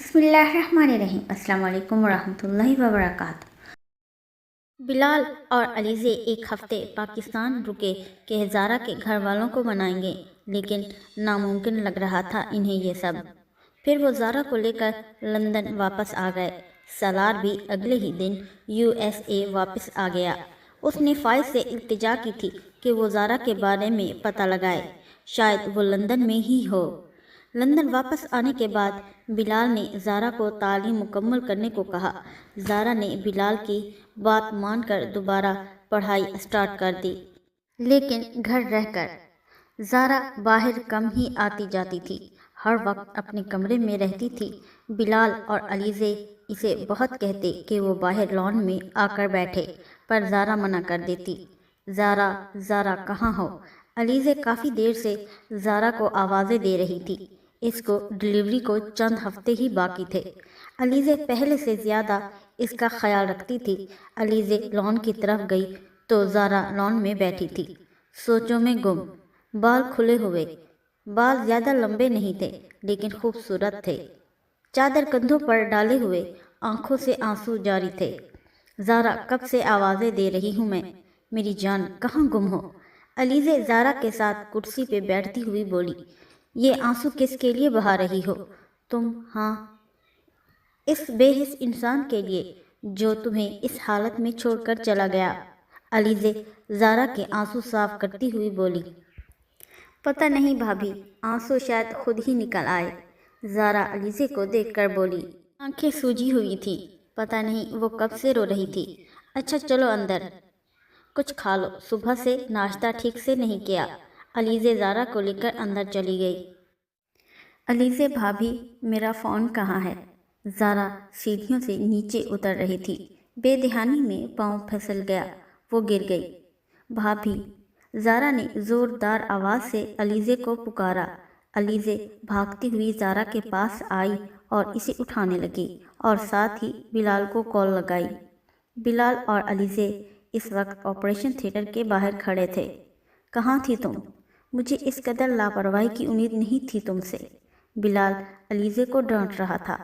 बिस्मिल्लाहिर्रहमानिर्रहीम। अस्सलाम वालेकुम वरहमतुल्लाहि वबरकातुहू। बिलाल और अलीज़े एक हफ्ते पाकिस्तान रुके कि ज़ारा के घर वालों को मनाएंगे, लेकिन नामुमकिन लग रहा था इन्हें ये सब। फिर वो ज़ारा को लेकर लंदन वापस आ गए। सलार भी अगले ही दिन यूएसए वापस आ गया। उसने फ़ाइज़ से इल्तिजा की थी कि वो ज़ारा के बारे में पता लगाए, शायद वो लंदन में ही हो। लंदन वापस आने के बाद बिलाल ने ज़ारा को तालीम मुकम्मल करने को कहा। ज़ारा ने बिलाल की बात मानकर दोबारा पढ़ाई स्टार्ट कर दी, लेकिन घर रहकर। ज़ारा बाहर कम ही आती जाती थी, हर वक्त अपने कमरे में रहती थी। बिलाल और अलीज़े इसे बहुत कहते कि वो बाहर लॉन में आकर बैठे, पर ज़ारा मना कर देती। ज़ारा ज़ारा कहाँ हो? अलीज़े काफ़ी देर से ज़ारा को आवाज़ें दे रही थी। इसको डिलीवरी को चंद हफ्ते ही बाकी थे। अलीज़े पहले से ज़्यादा इसका ख्याल रखती थी। अलीज़े लॉन की तरफ गई तो ज़ारा लॉन में बैठी थी, सोचों में गुम। बाल खुले हुए, बाल ज़्यादा लंबे नहीं थे लेकिन खूबसूरत थे। चादर कंधों पर डाले हुए, आंखों से आंसू जारी थे। ज़ारा कब से आवाज़ें दे रही हूँ मैं, मेरी जान कहाँ गुम हो? अलीज़े ज़ारा के साथ कुर्सी पे बैठती हुई बोली, ये आंसू किसके लिए बहा रही हो तुम? हाँ, इस बेहिस इंसान के लिए जो तुम्हें इस हालत में छोड़कर चला गया। अलीज़े ज़ारा के आंसू साफ करती हुई बोली, पता नहीं भाभी, आंसू शायद खुद ही निकल आए। ज़ारा अलीज़े को देखकर बोली, आंखें सूजी हुई थी, पता नहीं वो कब से रो रही थी। अच्छा चलो अंदर, कुछ खा लो, सुबह से नाश्ता ठीक से नहीं किया। अलीज़े ज़ारा को लेकर अंदर चली गई। अलीज़े भाभी, मेरा फ़ोन कहाँ है? ज़ारा सीढ़ियों से नीचे उतर रही थी। बेध्यानी में पाँव फिसल गया, वो गिर गई। भाभी, ज़ारा ने ज़ोरदार आवाज़ से अलीज़े को पुकारा। अलीज़े भागती हुई ज़ारा के पास आई और इसे उठाने लगी और साथ ही बिलाल को कॉल लगाई। बिलाल और अलीज़े इस वक्त ऑपरेशन थिएटर के बाहर खड़े थे। कहाँ थी तुम? मुझे इस कदर लापरवाही की उम्मीद नहीं थी तुमसे। बिलाल अलीज़े को डांट रहा था।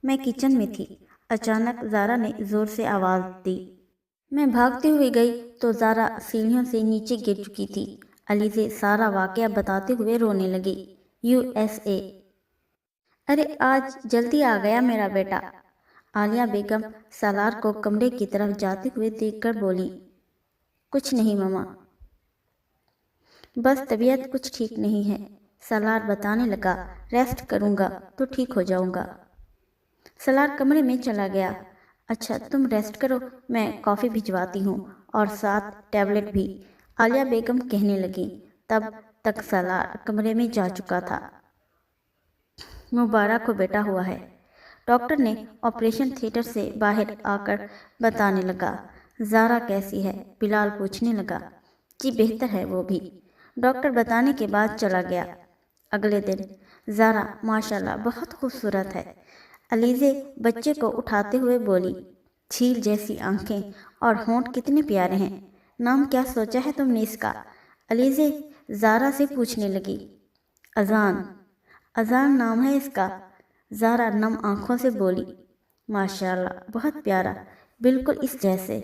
मैं किचन में थी, अचानक ज़ारा ने ज़ोर से आवाज़ दी। मैं भागती हुई गई तो ज़ारा सीढ़ियों से नीचे गिर चुकी थी। अलीज़े सारा वाक़या बताते हुए रोने लगी। यूएसए, अरे आज जल्दी आ गया मेरा बेटा। आलिया बेगम सालार को कमरे की तरफ जाते हुए देखकर बोली, कुछ नहीं मम्मा, बस तबीयत कुछ ठीक नहीं है। सालार बताने लगा, रेस्ट करूँगा तो ठीक हो जाऊँगा। सालार कमरे में चला गया। अच्छा तुम रेस्ट करो, मैं कॉफ़ी भिजवाती हूँ और साथ टैबलेट भी, आलिया बेगम कहने लगी। तब तक सालार कमरे में जा चुका था। मुबारक हो बेटा हुआ है, डॉक्टर ने ऑपरेशन थिएटर से बाहर आकर बताने लगा। ज़ारा कैसी है? बिलाल पूछने लगा। जी बेहतर है वो भी, डॉक्टर बताने के बाद चला गया। अगले दिन, ज़ारा माशाल्लाह बहुत खूबसूरत है। अलीज़े बच्चे को उठाते हुए बोली, झील जैसी आंखें और होंठ कितने प्यारे हैं। नाम क्या सोचा है तुमने इसका? अलीज़े ज़ारा से पूछने लगी। अजान, अजान नाम है इसका। ज़ारा नम आंखों से बोली, माशाल्लाह बहुत प्यारा, बिल्कुल इस जैसे।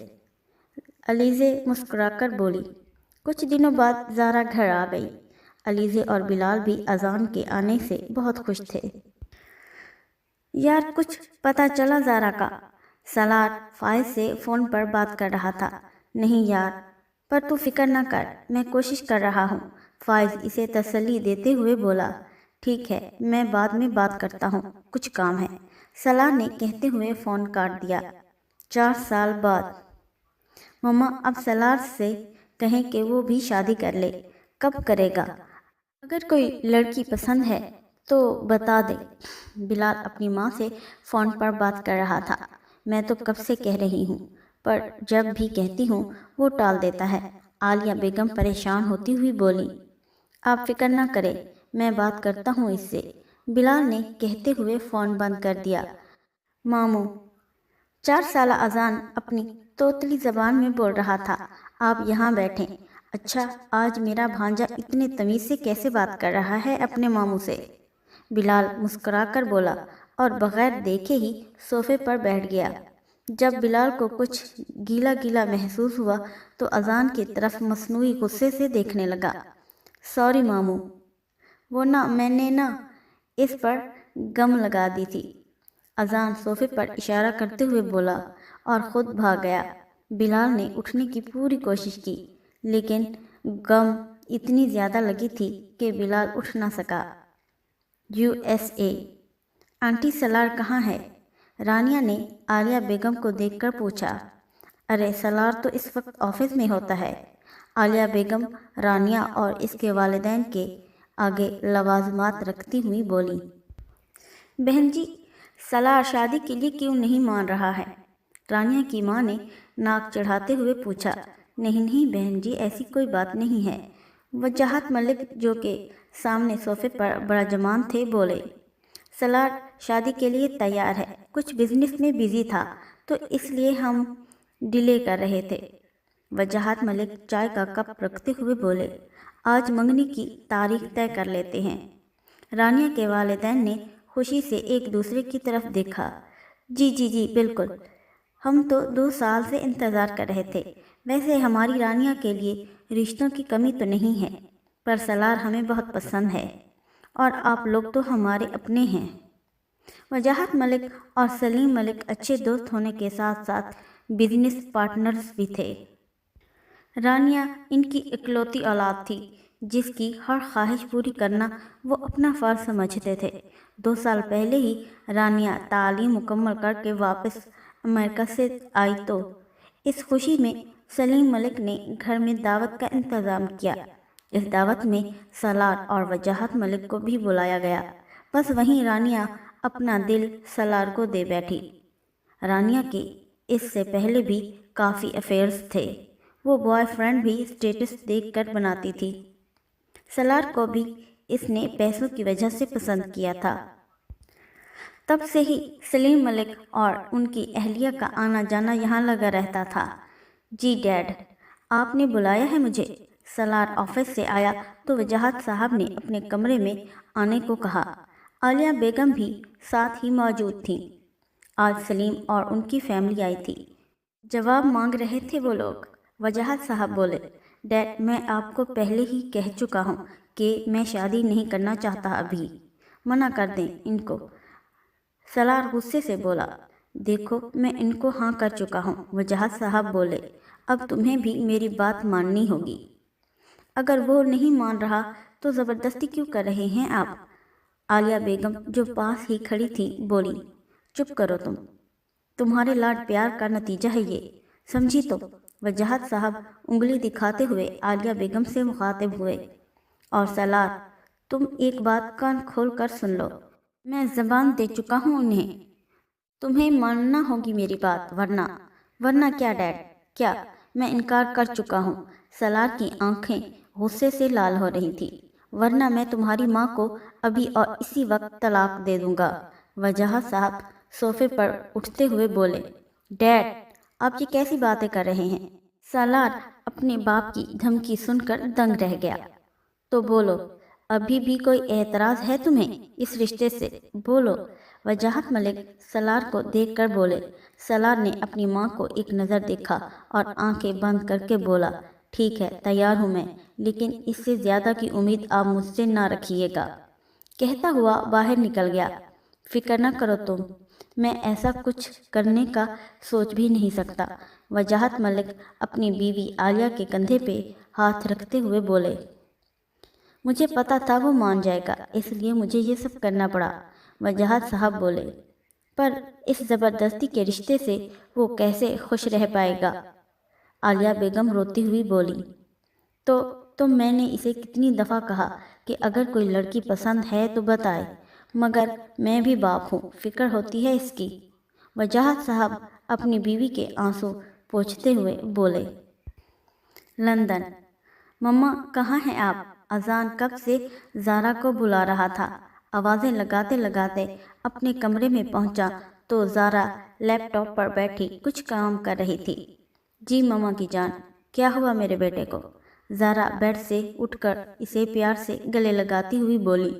अलीज़े मुस्कुराकर बोली। कुछ दिनों बाद ज़ारा घर आ गई। अलीज़े और बिलाल भी अजान के आने से बहुत खुश थे। यार कुछ पता चला ज़ारा का? सालार फ़ाइज़ से फ़ोन पर बात कर रहा था। नहीं यार, पर तू फिक्र न कर, मैं कोशिश कर रहा हूँ। फ़ाइज़ इसे तसल्ली देते हुए बोला। ठीक है, मैं बाद में बात करता हूँ, कुछ काम है। सालार ने कहते हुए फ़ोन काट दिया। 4 साल बाद। मम्मा अब सालार से कहें कि वो भी शादी कर ले। कब करेगा? अगर कोई लड़की पसंद है तो बता दे। बिलाल अपनी माँ से फ़ोन पर बात कर रहा था। मैं तो कब से कह रही हूँ, पर जब भी कहती हूँ वो टाल देता है। आलिया बेगम परेशान होती हुई बोली, आप फिक्र ना करें, मैं बात करता हूँ इससे। बिलाल ने कहते हुए फ़ोन बंद कर दिया। मामू, 4 साल अजान अपनी तोतली ज़बान में बोल रहा था, आप यहाँ बैठें। अच्छा, आज मेरा भांजा इतने तमीज़ से कैसे बात कर रहा है अपने मामू से? बिलाल मुस्कुराकर बोला, اور بغیر دیکھے ہی صوفے پر بیٹھ گیا۔ جب بلال کو کچھ گیلا گیلا محسوس ہوا تو اذان کی طرف مصنوعی غصے سے دیکھنے لگا۔ سوری ماموں، وہ میں نے اس پر گم لگا دی تھی۔ اذان صوفے پر اشارہ کرتے ہوئے بولا اور خود بھاگ گیا۔ بلال نے اٹھنے کی پوری کوشش کی لیکن گم اتنی زیادہ لگی تھی کہ بلال اٹھ نہ سکا۔ USA۔ آنٹی سالار کہاں ہے؟ رانیہ نے عالیہ بیگم کو دیکھ کر پوچھا۔ ارے سالار تو اس وقت آفس میں ہوتا ہے، عالیہ بیگم رانیہ اور اس کے والدین کے آگے لوازمات رکھتی ہوئی بولی۔ بہن جی، سالار شادی کے لیے کیوں نہیں مان رہا ہے؟ رانیہ کی ماں نے ناک چڑھاتے ہوئے پوچھا۔ نہیں بہن جی، ایسی کوئی بات نہیں ہے۔ وجاہت ملک جو کہ سامنے صوفے پر براجمان تھے بولے۔ سالار شادی کے لیے تیار ہے، کچھ بزنس میں بیزی تھا تو اس لیے ہم ڈیلے کر رہے تھے۔ وجاہت ملک چائے کا کپ رکھتے ہوئے بولے۔ آج منگنی کی تاریخ طے کر لیتے ہیں۔ رانیہ کے والدین نے خوشی سے ایک دوسرے کی طرف دیکھا۔ جی بالکل، ہم تو 2 سال سے انتظار کر رہے تھے۔ ویسے ہماری رانیہ کے لیے رشتوں کی کمی تو نہیں ہے، پر سالار ہمیں بہت پسند ہے اور آپ لوگ تو ہمارے اپنے ہیں۔ وجاہت ملک اور سلیم ملک اچھے دوست ہونے کے ساتھ ساتھ بزنس پارٹنرز بھی تھے۔ رانیہ ان کی اکلوتی اولاد تھی جس کی ہر خواہش پوری کرنا وہ اپنا فرض سمجھتے تھے۔ 2 سال پہلے ہی رانیہ تعلیم مکمل کر کے واپس امریکہ سے آئی تو اس خوشی میں سلیم ملک نے گھر میں دعوت کا انتظام کیا۔ اس دعوت میں سالار اور وجاہت ملک کو بھی بلایا گیا، بس وہیں رانیہ اپنا دل سالار کو دے بیٹھی۔ رانیہ کے اس سے پہلے بھی کافی افیئرز تھے، وہ بوائے فرینڈ بھی اسٹیٹس دیکھ کر بناتی تھی۔ سالار کو بھی اس نے پیسوں کی وجہ سے پسند کیا تھا۔ تب سے ہی سلیم ملک اور ان کی اہلیہ کا آنا جانا یہاں لگا رہتا تھا۔ جی ڈیڈ، آپ نے بلایا ہے مجھے؟ سالار آفس سے آیا تو وجاہت صاحب نے اپنے کمرے میں آنے کو کہا۔ عالیہ بیگم بھی ساتھ ہی موجود تھیں۔ آج سلیم اور ان کی فیملی آئی تھی۔ جواب مانگ رہے تھے وہ لوگ۔ وجاہت صاحب بولے۔ ڈیڈ، میں آپ کو پہلے ہی کہہ چکا ہوں کہ میں شادی نہیں کرنا چاہتا، ابھی منع کر دیں ان کو۔ سالار غصے سے بولا۔ دیکھو میں ان کو ہاں کر چکا ہوں۔ وجاہت صاحب بولے۔ اب تمہیں بھی میری بات ماننی ہوگی۔ اگر وہ نہیں مان رہا تو زبردستی کیوں کر رہے ہیں آپ؟ عالیہ بیگم جو پاس ہی کھڑی تھی بولی۔ چپ کرو تمہارے لاڈ پیار کا نتیجہ ہے یہ، سمجھی تو؟ وجاہت صاحب انگلی دکھاتے ہوئے عالیہ بیگم سے مخاطب ہوئے۔ اور سالار، تم ایک بات کان کھول کر سن لو، میں زبان دے چکا ہوں انہیں، تمہیں ماننا ہوگی میری بات، ورنہ کیا ڈیڈ؟ کیا میں انکار کر چکا ہوں؟ سالار کی آنکھیں غصے سے لال ہو رہی تھی۔ ورنہ میں تمہاری ماں کو ابھی اور اسی وقت طلاق دے دوں گا۔ وجاہت صاحب صوفے پر اٹھتے ہوئے بولے۔ ڈیڈ، آپ یہ کیسی باتیں کر رہے ہیں؟ سالار اپنے باپ کی دھمکی سن کر دنگ رہ گیا۔ تو بولو، ابھی بھی کوئی اعتراض ہے تمہیں اس رشتے سے؟ بولو۔ وجاہت ملک سالار کو دیکھ کر بولے۔ سالار نے اپنی ماں کو ایک نظر دیکھا اور آنکھیں بند کر کے بولا۔ ٹھیک ہے، تیار ہوں میں، لیکن اس سے زیادہ کی امید آپ مجھ سے نہ رکھیے گا۔ کہتا ہوا باہر نکل گیا۔ فکر نہ کرو تم، میں ایسا کچھ کرنے کا سوچ بھی نہیں سکتا۔ وجاہت ملک اپنی بیوی عالیہ کے کندھے پہ ہاتھ رکھتے ہوئے بولے۔ مجھے پتا تھا وہ مان جائے گا، اس لیے مجھے یہ سب کرنا پڑا۔ وجاہت صاحب بولے۔ پر اس زبردستی کے رشتے سے وہ کیسے خوش رہ پائے گا؟ عالیہ بیگم روتی ہوئی بولی۔ تو میں نے اسے کتنی دفعہ کہا کہ اگر کوئی لڑکی پسند ہے تو بتائے، مگر میں بھی باپ ہوں، فکر ہوتی ہے اس کی۔ وجاہت صاحب اپنی بیوی کے آنسو پوچھتے ہوئے بولے۔ لندن۔ مما کہاں ہیں آپ؟ اذان کب سے زارا کو بلا رہا تھا۔ آوازیں لگاتے لگاتے اپنے کمرے میں پہنچا تو زارا لیپ ٹاپ پر بیٹھی کچھ کام کر رہی تھی۔ جی مما کی جان، کیا ہوا میرے بیٹے کو؟ زارا بیڈ سے اٹھ کر اسے پیار سے گلے لگاتی ہوئی بولی۔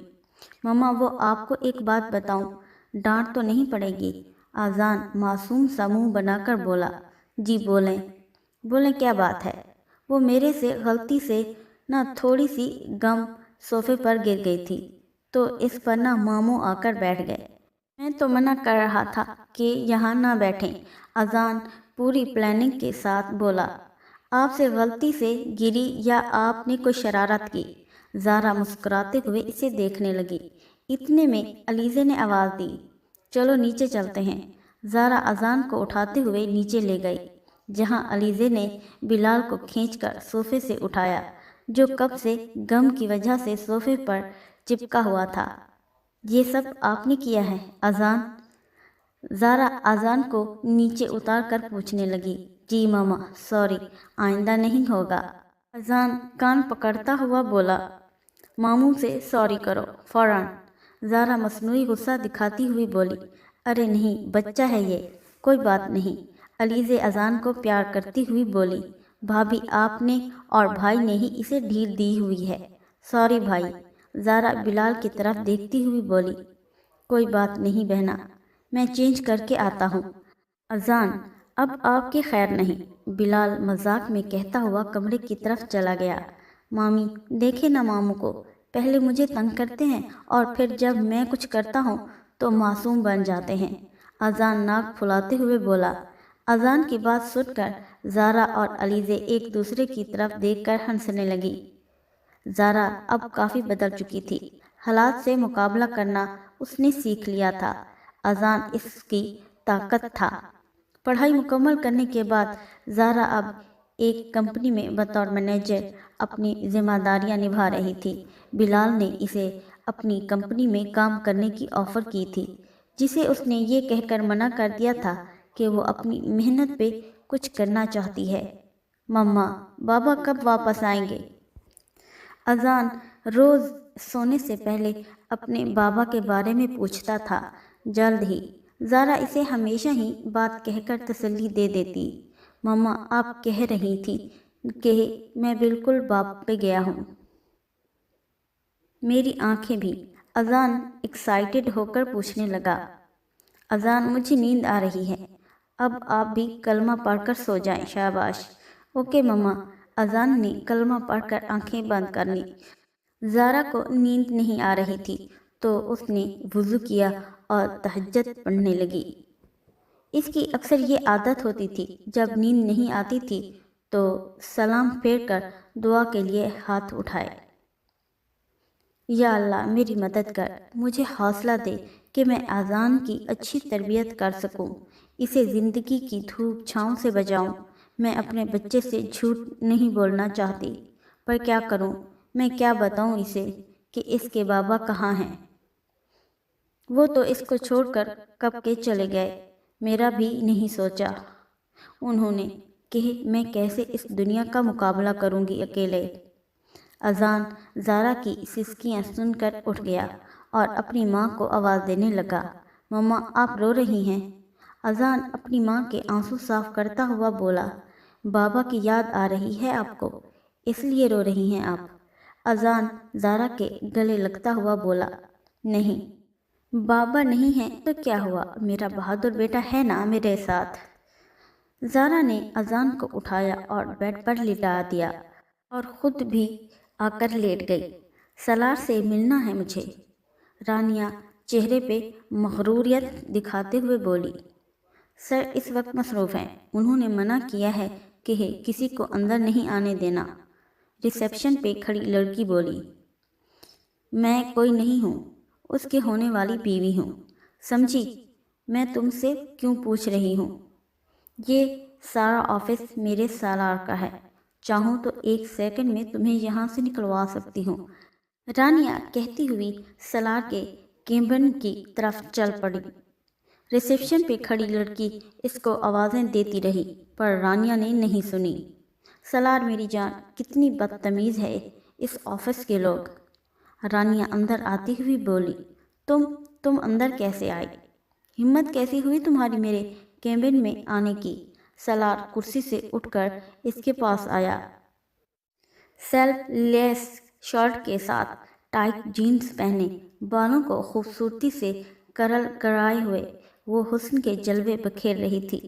مما وہ آپ کو ایک بات بتاؤں، डांट तो नहीं पड़ेगी? अजान मासूम सा मुंह बनाकर बोला। जी बोलें। बोलें क्या बात है? वो मेरे से गलती से ना थोड़ी सी गम सोफे पर गिर गई थी, तो इस पर ना मामू आकर बैठ गए। मैं तो मना कर रहा था कि यहाँ ना बैठें। अजान पूरी प्लानिंग के साथ बोला। आपसे गलती से गिरी या आपने कोई शरारत की? ज़ारा मुस्कुराते हुए इसे देखने लगी। इतने में अलीज़े ने आवाज़ दी, चलो नीचे चलते हैं। ज़ारा अजान को उठाते हुए नीचे ले गई, जहाँ अलीज़े ने बिलाल को खींचकर सोफे से उठाया, जो कब से गम की वजह से सोफे पर चिपका हुआ था। ये सब आपने किया है अजान? ज़ारा अजान को नीचे उतार कर पूछने लगी। जी मामा, सॉरी, आइंदा नहीं होगा। अजान कान पकड़ता हुआ बोला। मामू से सॉरी करो फौरन। ज़ारा मसनूई गुस्सा दिखाती हुई बोली। अरे नहीं, बच्चा है ये, कोई बात नहीं। अलीज़े अजान को प्यार करती हुई बोली। भाभी, आपने और भाई ने ही इसे ढील दी हुई है। सॉरी भाई। ज़ारा बिलाल की तरफ देखती हुई बोली। कोई बात नहीं बहना, मैं चेंज करके आता हूँ। अजान, अब आपकी खैर नहीं, बिलाल मजाक में कहता हुआ कमरे की तरफ चला गया। मामी, देखे ना मामू को, पहले मुझे तंग करते हैं और फिर जब मैं कुछ करता हूँ तो मासूम बन जाते हैं। अजान नाक फुलाते हुए बोला। अजान की बात सुनकर ज़ारा और अलीज़े एक दूसरे की तरफ देखकर हंसने लगी। ज़ारा अब काफ़ी बदल चुकी थी। हालात से मुकाबला करना उसने सीख लिया था। अजान इसकी ताकत था। पढ़ाई मुकम्मल करने के बाद ज़ारा अब एक कंपनी में बतौर मैनेजर अपनी जिम्मेदारियां निभा रही थी। बिलाल ने इसे अपनी कंपनी में काम करने की ऑफ़र की थी, जिसे उसने ये कहकर मना कर दिया था कि वो अपनी मेहनत पे कुछ करना चाहती है। मम्मा, बाबा कब वापस आएंगे? अजान रोज़ सोने से पहले अपने बाबा के बारे में पूछता था। जल्द ही। ज़ारा इसे हमेशा ही बात कहकर तसल्ली दे देती। मम्मा, आप कह रही थी कि मैं बिल्कुल बाप पे गया हूँ। मेरी आंखें भी। अजान एक्साइटेड होकर पूछने लगा। अजान, मुझे नींद आ रही है, अब आप भी कलमा पढ़कर सो जाएं। शाबाश। ओके मम्मा। अजान ने कलमा पढ़कर आंखें बंद कर ली। ज़ारा को नींद नहीं आ रही थी, तो उसने वुज़ू किया और तहज्जुद पढ़ने लगी। इसकी अक्सर ये आदत होती थी, जब नींद नहीं आती थी तो सलाम फेर कर दुआ के लिए हाथ उठाए। या अल्लाह, मेरी मदद कर, मुझे हौसला दे कि मैं अजान की अच्छी तरबियत कर सकूं, इसे ज़िंदगी की धूप छाँव से बचाऊं। मैं अपने बच्चे से झूठ नहीं बोलना चाहती, पर क्या करूं? मैं क्या बताऊं इसे कि इसके बाबा कहाँ हैं? वो तो इसको छोड़कर कब के चले गए। मेरा भी नहीं सोचा उन्होंने कि मैं कैसे इस दुनिया का मुकाबला करूंगी अकेले। अजान ज़ारा की सिसकियाँ सुनकर उठ गया और अपनी माँ को आवाज़ देने लगा। मम्मा, आप रो रही हैं? अजान अपनी माँ के आंसू साफ करता हुआ बोला। बाबा की याद आ रही है आपको, इसलिए रो रही हैं आप? अजान ज़ारा के गले लगता हुआ बोला। नहीं, बाबा नहीं है तो क्या हुआ, मेरा बहादुर बेटा है ना मेरे साथ। ज़ारा ने अजान को उठाया और बेड पर लिटा दिया और ख़ुद भी आकर लेट गई। सलार से मिलना है मुझे, रानिया चेहरे पे मगरूरियत दिखाते हुए बोली। सर इस वक्त मसरूफ़ हैं, उन्होंने मना किया है कि किसी को अंदर नहीं आने देना। रिसेप्शन पे खड़ी लड़की बोली। मैं कोई नहीं हूँ, उसके होने वाली बीवी हूँ, समझी? मैं तुमसे क्यों पूछ रही हूँ? ये सारा ऑफिस मेरे सालार का है, चाहूँ तो 1 सेकंड में तुम्हें यहाँ से निकलवा सकती हूँ। रानिया कहती हुई सलार के केबिन की तरफ चल पड़ी। रिसेप्शन पे खड़ी लड़की इसको आवाज़ें देती रही, पर रानिया ने नहीं सुनी। सलार मेरी जान, कितनी बदतमीज़ है इस ऑफिस के लोग। रानिया अंदर आती हुई बोली। तुम अंदर कैसे आई? हिम्मत कैसी हुई तुम्हारी मेरे केबिन में आने की? सलार कुर्सी से उठकर इसके पास आया। सेल्फ लेस शर्ट के साथ टाइट जीन्स पहने, बालों को खूबसूरती से करल कराए हुए वो हुस्न के जलवे बखेर रही थी।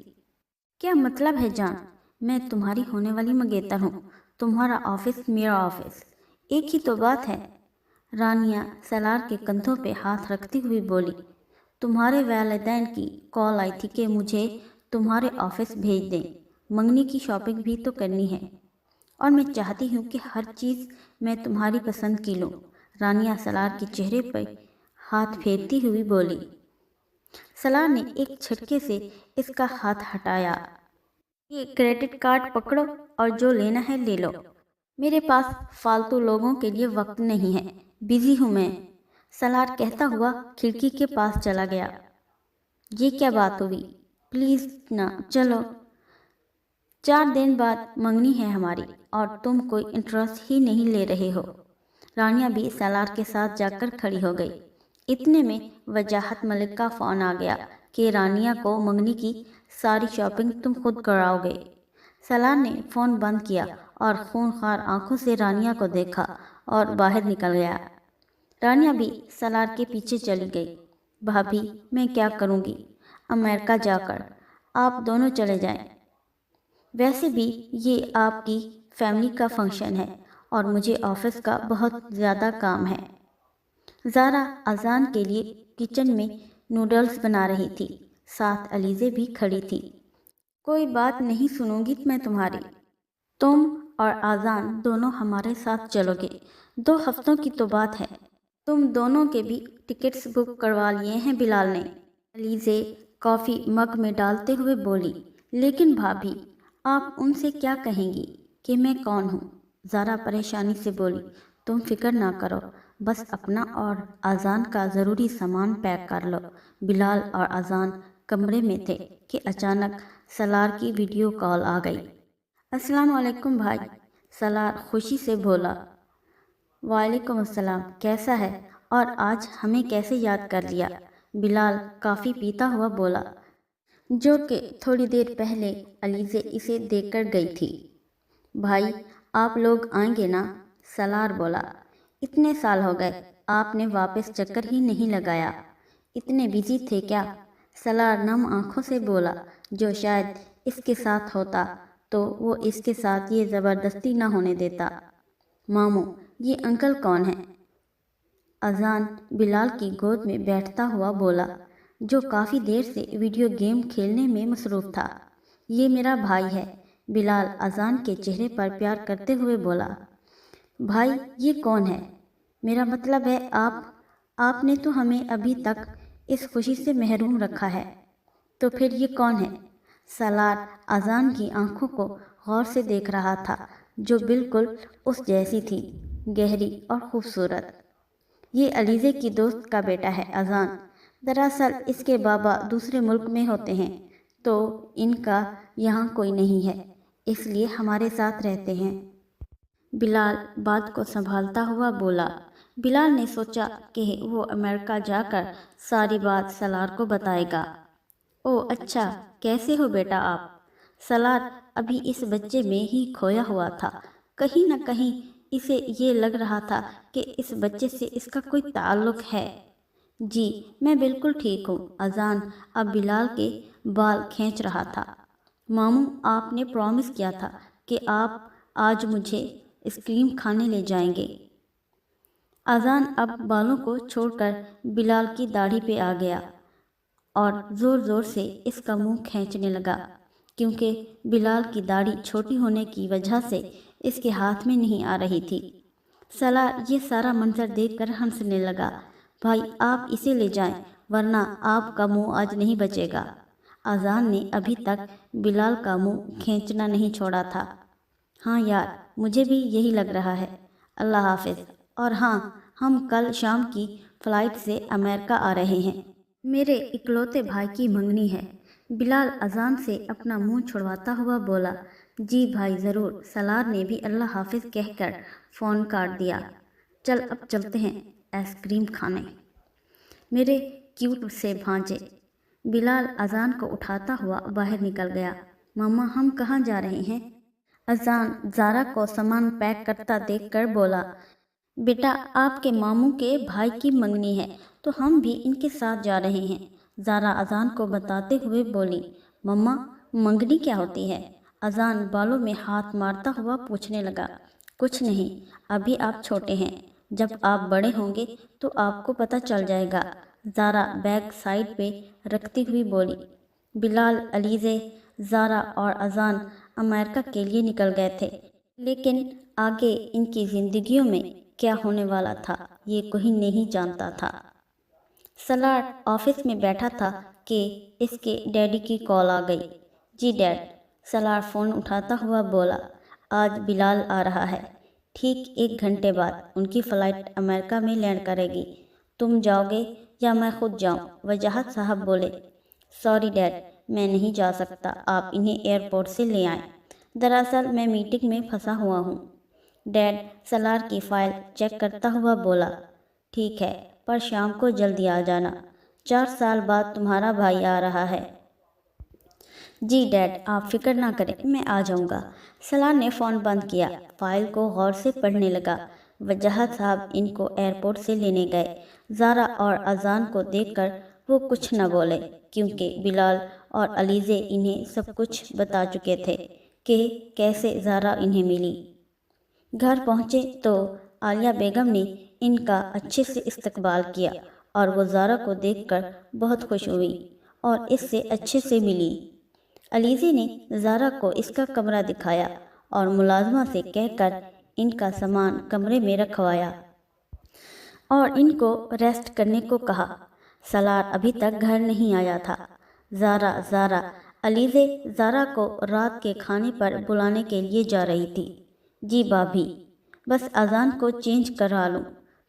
क्या मतलब है जान, मैं तुम्हारी होने वाली मंगेतर हूँ, तुम्हारा ऑफिस मेरा ऑफिस, एक ही तो बात है। रानिया सलार के कंधों पे हाथ रखती हुई बोली, तुम्हारे वालिदैन की कॉल आई थी कि मुझे तुम्हारे ऑफिस भेज दें, मंगनी की शॉपिंग भी तो करनी है और मैं चाहती हूँ कि हर चीज़ मैं तुम्हारी पसंद की लूँ। रानिया सलार के चेहरे पर हाथ फेरती हुई बोली। सलार ने एक झटके से इसका हाथ हटाया। ये क्रेडिट कार्ड पकड़ो और जो लेना है ले लो, मेरे पास फालतू लोगों के लिए वक्त नहीं है, बिजी हूँ मैं। सलार कहता हुआ खिड़की के पास चला गया। ये क्या बात हुई, प्लीज़ ना चलो, 4 दिन बाद मंगनी है हमारी और तुम कोई इंटरेस्ट ही नहीं ले रहे हो। रानिया भी सलार के साथ जाकर खड़ी हो गई। इतने में वजाहत मलिक का फ़ोन आ गया कि रानिया को मंगनी की सारी शॉपिंग तुम खुद कराओगे। सलार ने फ़ोन बंद किया और खूनखार आंखों से रानिया को देखा और बाहर निकल गया। रानिया भी सलार के पीछे चली गई। भाभी, मैं क्या करूँगी, अमेरिका जाकर आप दोनों चले जाएं। वैसे भी ये आपकी फैमिली का फंक्शन है और मुझे ऑफिस का बहुत ज़्यादा काम है। ज़ारा अजान के लिए किचन में नूडल्स बना रही थी, साथ अलीज़े भी खड़ी थी। कोई बात नहीं सुनूंगी मैं तुम्हारी, तुम और आज़ान दोनों हमारे साथ चलोगे, 2 हफ्तों की तो बात है। तुम दोनों के भी टिकट्स बुक करवा लिए हैं बिलाल ने, अलीज़े कॉफ़ी मग में डालते हुए बोली। लेकिन भाभी, आप उनसे क्या कहेंगी कि मैं कौन हूँ? ज़ारा परेशानी से बोली। तुम फिक्र ना करो, बस अपना और आज़ान का ज़रूरी सामान पैक कर लो। बिलाल और आज़ान कमरे में थे कि अचानक सलार की वीडियो कॉल आ गई। अस्सलाम वालेकुम भाई, सलार खुशी से बोला। वालेकुम अस्सलाम, कैसा है और आज हमें कैसे याद कर लिया? बिलाल काफ़ी पीता हुआ बोला, जो कि थोड़ी देर पहले अलीज़े इसे देकर गई थी। भाई, आप लोग आएंगे ना? सलार बोला। इतने साल हो गए, आपने वापस चक्कर ही नहीं लगाया, इतने बिजी थे क्या? सलार नम आंखों से बोला, जो शायद इसके साथ होता तो वो इसके साथ ये ज़बरदस्ती ना होने देता। मामू, ये अंकल कौन है? अजान बिलाल की गोद में बैठता हुआ बोला, जो काफ़ी देर से वीडियो गेम खेलने में मसरूफ़ था। ये मेरा भाई है। बिलाल अजान के चेहरे पर प्यार करते हुए बोला। भाई, ये कौन है? मेरा मतलब है आपने तो हमें अभी तक इस खुशी से महरूम रखा है, तो फिर ये कौन है? सलार अजान की आंखों को गौर से देख रहा था, जो बिल्कुल उस जैसी थी, गहरी और खूबसूरत। ये अलीज़े की दोस्त का बेटा है अजान। दरअसल इसके बाबा दूसरे मुल्क में होते हैं, तो इनका यहाँ कोई नहीं है, इसलिए हमारे साथ रहते हैं। बिलाल बात को संभालता हुआ बोला। बिलाल ने सोचा कि वो अमेरिका जाकर सारी बात सलार को बताएगा। ओह अच्छा, कैसे हो बेटा आप? सलार अभी इस बच्चे में ही खोया हुआ था। कहीं न कहीं इसे ये लग रहा था कि इस बच्चे से इसका कोई ताल्लुक़ है। जी, मैं बिल्कुल ठीक हूँ। अजान अब बिलाल के बाल खींच रहा था। मामू, आपने प्रॉमिस किया था कि आप आज मुझे आइसक्रीम खाने ले जाएंगे। अजान अब बालों को छोड़कर बिलाल की दाढ़ी पे आ गया और ज़ोर ज़ोर से इसका मुंह खींचने लगा, क्योंकि बिलाल की दाढ़ी छोटी होने की वजह से इसके हाथ में नहीं आ रही थी। सलार ये सारा मंजर देखकर हंसने लगा। भाई, आप इसे ले जाएं, वरना आपका मुंह आज नहीं बचेगा। अजान ने अभी तक बिलाल का मुंह खींचना नहीं छोड़ा था। हाँ यार, मुझे भी यही लग रहा है। अल्लाह हाफिज़। और हाँ, हम कल शाम की फ़्लाइट से अमेरिका आ रहे हैं। मेरे इकलौते भाई की मंगनी है। बिलाल अजान से अपना मुंह छुड़वाता हुआ बोला। जी भाई, ज़रूर। सलार ने भी अल्लाह हाफिज़ कहकर फ़ोन काट दिया। चल अब चलते हैं आइसक्रीम खाने, मेरे क्यूट से भांजे। बिलाल अजान को उठाता हुआ बाहर निकल गया। मामा, हम कहाँ जा रहे हैं? अजान ज़ारा को सामान पैक करता देखकर बोला। बेटा, आपके मामू के भाई की मंगनी है तो हम भी इनके साथ जा रहे हैं। ज़ारा अजान को बताते हुए बोली। मम्मा, मंगनी क्या होती है? अजान बालों में हाथ मारता हुआ पूछने लगा। कुछ नहीं, अभी आप छोटे हैं, जब आप बड़े होंगे तो आपको पता चल जाएगा। ज़ारा बैग साइड पे रखती हुई बोली। बिलाल, अलीज़े, ज़ारा और अजान अमेरिका के लिए निकल गए थे, लेकिन आगे इनकी ज़िंदगियों में क्या होने वाला था ये कोई नहीं जानता था। सलार ऑफिस में बैठा था कि इसके डैडी की कॉल आ गई। जी डैड, सलार फ़ोन उठाता हुआ बोला। आज बिलाल आ रहा है। ठीक 1 घंटे बाद उनकी फ़्लाइट अमेरिका में लैंड करेगी। तुम जाओगे या मैं खुद जाऊं? वजाहत साहब बोले। सॉरी डैड, मैं नहीं जा सकता, आप इन्हें एयरपोर्ट से ले आएं। दरअसल मैं मीटिंग में फंसा हुआ हूँ। डैड सलार की फ़ाइल चेक करता हुआ बोला। ठीक है, पर शाम को जल्दी आ जाना। 4 साल बाद तुम्हारा भाई आ रहा है। जी डैड, आप फिक्र ना करें, मैं आ जाऊंगा। सलार ने फ़ोन बंद किया, फाइल को गौर से पढ़ने लगा। वजाहत साहब इनको एयरपोर्ट से लेने गए। ज़ारा और अजान को देखकर वो कुछ न बोले, क्योंकि बिलाल और अलीज़े इन्हें सब कुछ बता चुके थे कि कैसे ज़ारा इन्हें मिली। घर पहुँचे तो आलिया बेगम ने इनका अच्छे से इस्तकबाल किया और वो ज़ारा को देखकर बहुत खुश हुई और इससे अच्छे से मिली। अलीज़े ने ज़ारा को इसका कमरा दिखाया और मुलाजमा से कहकर इनका सामान कमरे में रखवाया और इनको रेस्ट करने को कहा। सलार अभी तक घर नहीं आया था। ज़ारा अलीज़े ज़ारा को रात के खाने पर बुलाने के लिए जा रही थी। जी भाभी, बस अजान को चेंज करा लूँ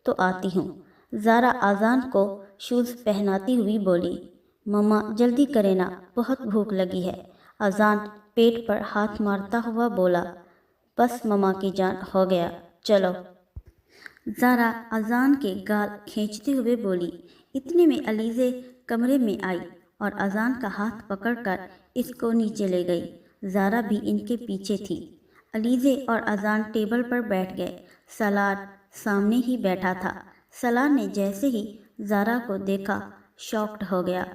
तो आती हूँ। ज़ारा अजान को शूज़ पहनाती हुई बोली। मम्मा जल्दी करें ना, बहुत भूख लगी है। अजान पेट पर हाथ मारता हुआ बोला। बस मम्मा की जान, हो गया, चलो। ज़ारा अजान के गाल खींचते हुए बोली। इतने में अलीज़े कमरे में आई और अजान का हाथ पकड़कर इसको नीचे ले गई। ज़ारा भी इनके पीछे थी। अलीज़े और अजान टेबल पर बैठ गए। सलार सामने ही बैठा था। सलार ने जैसे ही ज़ारा को देखा शॉक्ड हो गया।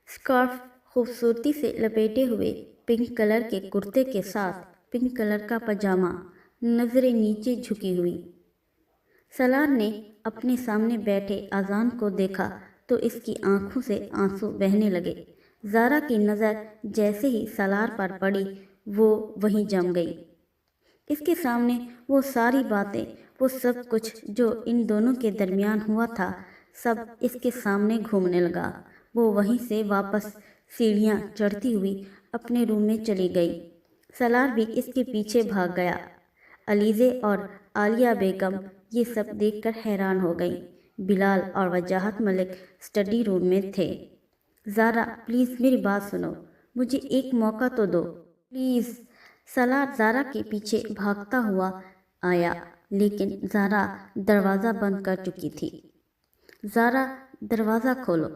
स्कार्फ खूबसूरती से लपेटे हुए, पिंक कलर के कुर्ते के साथ पिंक कलर का पजामा, नज़रें नीचे झुकी हुई। सलार ने अपने सामने बैठे अजान को देखा तो इसकी आंखों से आंसू बहने लगे। ज़ारा की नज़र जैसे ही सलार पर पड़ी वो वहीं जम गई। इसके सामने वो सारी बातें, वो सब कुछ जो इन दोनों के दरमियान हुआ था, सब इसके सामने घूमने लगा। वो वहीं से वापस सीढ़ियाँ चढ़ती हुई अपने रूम में चली गई। सलार भी इसके पीछे भाग गया। अलीज़े और आलिया बेगम ये सब देखकर हैरान हो गईं। बिलाल और वजाहत मलिक स्टडी रूम में थे। ज़ारा प्लीज़ मेरी बात सुनो, मुझे एक मौका तो दो प्लीज़। सलार ज़ारा के पीछे भागता हुआ आया, लेकिन ज़ारा दरवाज़ा बंद कर चुकी थी। ज़ारा, दरवाज़ा खोलो,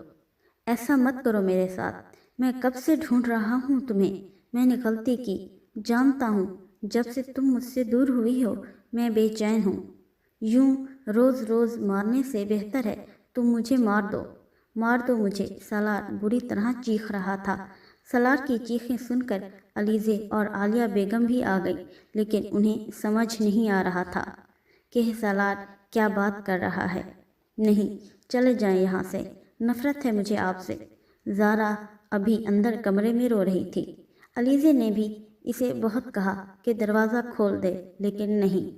ऐसा मत करो मेरे साथ, मैं कब से ढूंढ रहा हूँ तुम्हें। मैंने गलती की, जानता हूँ, जब से तुम मुझसे दूर हुई हो मैं बेचैन हूँ। यूं रोज़ रोज़ मारने से बेहतर है तुम मुझे मार दो मुझे। सलार बुरी तरह चीख रहा था। सलार की चीखें सुनकर अलीज़े और आलिया बेगम भी आ गई, लेकिन उन्हें समझ नहीं आ रहा था कि सलार क्या बात कर रहा है। नहीं, चले जाएं यहाँ से, नफ़रत है मुझे आपसे। ज़ारा अभी अंदर कमरे में रो रही थी। अलीज़े ने भी इसे बहुत कहा कि दरवाज़ा खोल दे, लेकिन नहीं।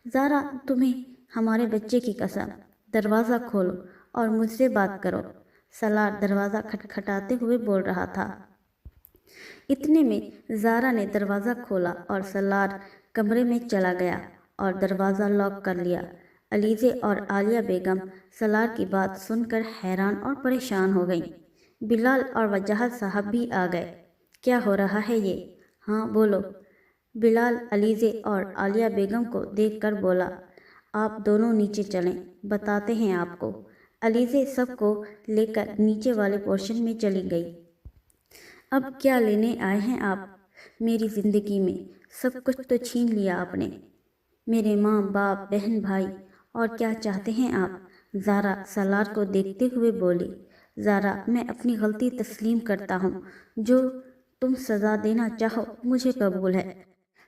ज़ारा, तुम्हें हमारे बच्चे की कसम, दरवाज़ा खोलो और मुझसे बात करो। सलार दरवाज़ा खटखटाते हुए बोल रहा था। इतने में ज़ारा ने दरवाज़ा खोला और सलार कमरे में चला गया और दरवाज़ा लॉक कर लिया। अलीज़े और आलिया बेगम सलार की बात सुनकर हैरान और परेशान हो गईं। बिलाल और वजाहत साहब भी आ गए। क्या हो रहा है ये? हाँ बोलो। बिलाल अलीज़े और आलिया बेगम को देखकर बोला। आप दोनों नीचे चलें, बताते हैं आपको। अलीज़े सबको लेकर नीचे वाले पोर्शन में चली गई। अब क्या लेने आए हैं आप मेरी ज़िंदगी में? सब कुछ तो छीन लिया आपने। मेरे माँ बाप, बहन भाई اور کیا چاہتے ہیں آپ؟ زارا سالار کو دیکھتے ہوئے بولی۔ زارا، میں اپنی غلطی تسلیم کرتا ہوں، جو تم سزا دینا چاہو مجھے قبول ہے۔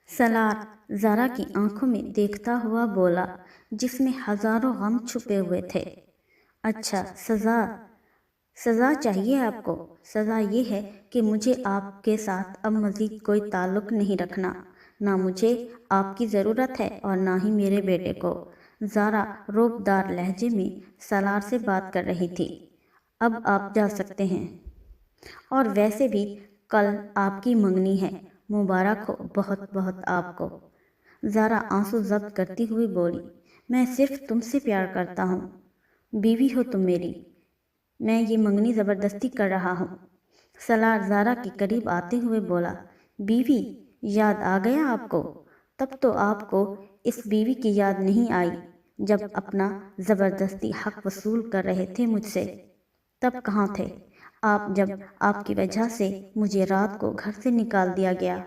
سالار زارا کی آنکھوں میں دیکھتا ہوا بولا، جس میں ہزاروں غم چھپے ہوئے تھے۔ اچھا، سزا چاہیے آپ کو؟ سزا یہ ہے کہ مجھے آپ کے ساتھ اب مزید کوئی تعلق نہیں رکھنا۔ نہ مجھے آپ کی ضرورت ہے اور نہ ہی میرے بیٹے کو۔ زارا روب دار لہجے میں سالار سے بات کر رہی تھی۔ اب آپ جا سکتے ہیں، اور ویسے بھی کل آپ کی منگنی ہے، مبارک ہو بہت بہت آپ کو۔ زارا آنسو ضبط کرتی ہوئی بولی، میں صرف تم سے پیار کرتا ہوں، بیوی ہو تم میری، میں یہ منگنی زبردستی کر رہا ہوں۔ سالار زارا کے قریب آتے ہوئے بولا، بیوی، یاد آ گیا آپ کو؟ تب تو آپ کو اس بیوی کی یاد نہیں آئی جب اپنا زبردستی حق وصول کر رہے تھے مجھ سے۔ تب کہاں تھے آپ جب آپ کی وجہ سے مجھے رات کو گھر سے نکال دیا گیا؟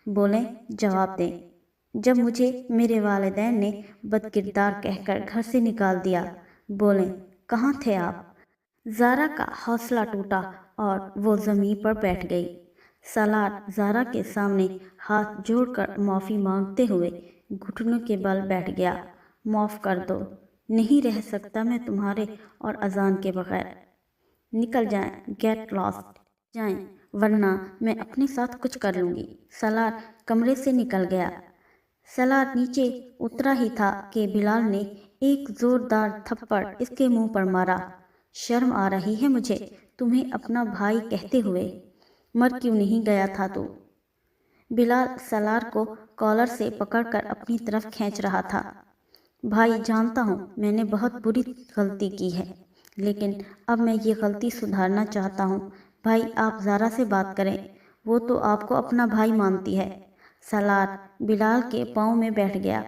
بولیں، جواب دیں۔ جب مجھے میرے والدین نے بد کردار کہہ کر گھر سے نکال دیا، بولیں کہاں تھے آپ؟ زارا کا حوصلہ ٹوٹا اور وہ زمین پر بیٹھ گئی۔ سالار زارا کے سامنے ہاتھ جوڑ کر معافی مانگتے ہوئے گھٹنوں کے بل بیٹھ گیا۔ معاف کر دو، نہیں رہ سکتا میں تمہارے اور اذان کے بغیر۔ نکل جائیں، گیٹ لاسٹ، جائیں، ورنہ میں اپنے ساتھ کچھ کر لوں گی۔ سالار کمرے سے نکل گیا۔ سالار نیچے اترا ہی تھا کہ بلال نے ایک زوردار تھپڑ اس کے منہ پر مارا۔ شرم آ رہی ہے مجھے تمہیں اپنا بھائی کہتے ہوئے، مر کیوں نہیں گیا تھا تو؟ بلال سالار کو کالر سے پکڑ کر اپنی طرف کھینچ رہا تھا۔ بھائی، جانتا ہوں میں نے بہت بری غلطی کی ہے، لیکن اب میں یہ غلطی سدھارنا چاہتا ہوں۔ بھائی، آپ زارا سے بات کریں، وہ تو آپ کو اپنا بھائی مانتی ہے۔ سالار بلال کے پاؤں میں بیٹھ گیا۔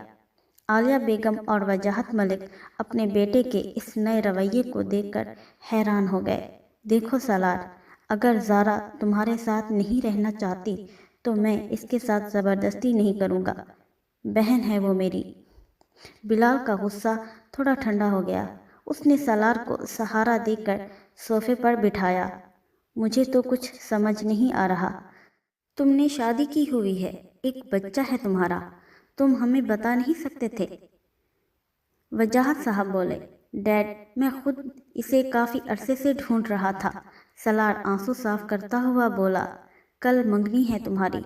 عالیہ بیگم اور وجاہت ملک اپنے بیٹے کے اس نئے رویے کو دیکھ کر حیران ہو گئے۔ دیکھو سالار، اگر زارا تمہارے ساتھ نہیں رہنا چاہتی تو میں اس کے ساتھ زبردستی نہیں کروں گا، بہن ہے وہ میری۔ بلال کا غصہ تھوڑا ٹھنڈا ہو گیا۔ اس نے سالار کو سہارا دے کر صوفے پر بٹھایا۔ مجھے تو کچھ سمجھ نہیں آ رہا، تم نے شادی کی ہوئی ہے، ایک بچہ ہے تمہارا، تم ہمیں بتا نہیں سکتے تھے؟ وجاہت صاحب بولے، ڈیڈ، میں خود اسے کافی عرصے سے ڈھونڈ رہا تھا۔ سالار آنسو صاف کرتا ہوا بولا، کل منگنی ہے تمہاری،